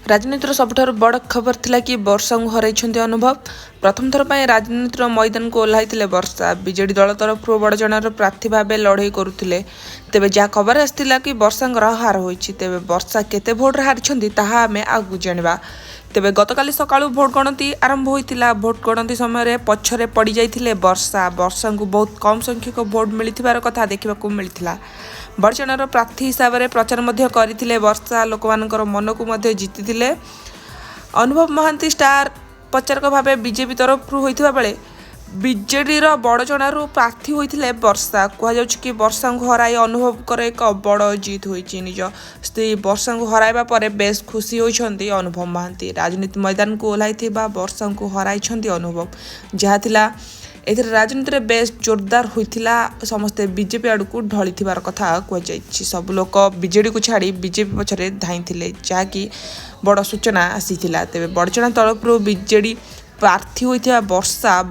राजनीतिर सबुठारु बड़ खबर थिला कि वर्षा को हराइछन्ति अनुभव। प्रथम थर पई राजनीतिर मैदान को ओह्लाइथिले वर्षा। बीजेडी दल तरफ बड़ जनार प्रार्थी भाबे लड़ाई करुथिले। तेबे जा खबर आस्तिला कि वर्षांकर हार होइछि। तेबे वर्षा केते भोट रे हारिछन्ति ताहा आमे आगु जानिबा। तेबे गतकाली सकाळु भोट गणति आरंभ होइतिला। भोट गणति समय पछरे पड़ी जाइथिले वर्षा। वर्षा को बहुत कम संख्यक भोट मिलिथिबार कथा देखिबाकू मिलिथिला। बड़चणार प्रार्थी हिसाब से प्रचार करथिले वर्षा। लोकमानकर मन को मध्य जीतिथिले। अनुभव महांती स्टार प्रचारक भाव बीजेपी तरफ होइथिबा बेले बीजेडी बड़चणारू प्रार्थी होइथिले वर्षा। कहुछि कि वर्षा को हराई अनुभव कर एक बड़ जीत होइछि। निज स्त्री वर्षा को हराइबा परे बेस खुशी होइछन्ति अनुभव महांती। राजनीति मैदान को ओह्लाइथिबा वर्षा को हराइछन्ति अनुभव। जहा थिला एथिर राजनीति में बेस जोरदार होइथिला। समस्ते बीजेपी आड़ को ढली थिबार कथा कहुछि। सब लोक बीजेडी को छाड़ी बीजेपी पछरे धाइथिले जहाँकि बड़ सूचना आसीथिला। तेबे बड़चणा तरफ बीजेडी प्रार्थी होइथिबा वर्षा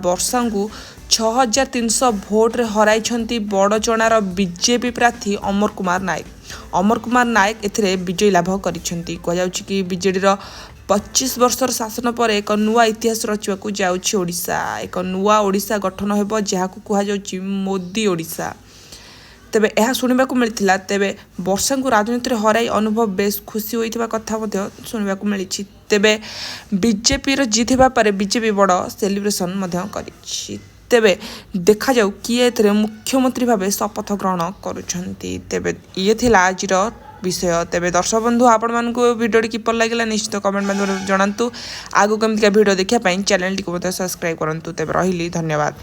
को 6300 भोट रे हराइछन्ति बड़चणार बीजेपी प्रार्थी अमर कुमार नायक। अमर कुमार नायक एथिरे विजय लाभ करिछन्ति। कहुछि कि बीजेडी 25 वर्षर शासन पर एक नुआ इतिहास रचिबाकू जाउछि ओडिशा। एक नुआ ओडिशा गठन हेबो जहाकू कुहा जाउछि मोदी ओडिशा। तेबे यह शुणवाक मिलता। तेबे वर्षा को राजनीति हराई अनुभव बेस खुशी होइथिबा कथा मध्य शुणवाक मिली। तेबे बीजेपी जीत हेबा परे बीजेपी बड़ सेलिब्रेशन मध्य करिछि। तेबे देखा जाऊ किए एथिरे मुख्यमंत्री भावे शपथ ग्रहण करुछन्ति। तेबे ये थिला आजिर विषय। तेबे दर्शक बंधु आपण मानकु वीडियो किपर लागिला निश्चित कमेंट माध्यम जणांतु। आगु केमतिका वीडियो देखिया पई चैनल टी को सब्सक्राइब करंतु। तेबे रहिली धन्यवाद।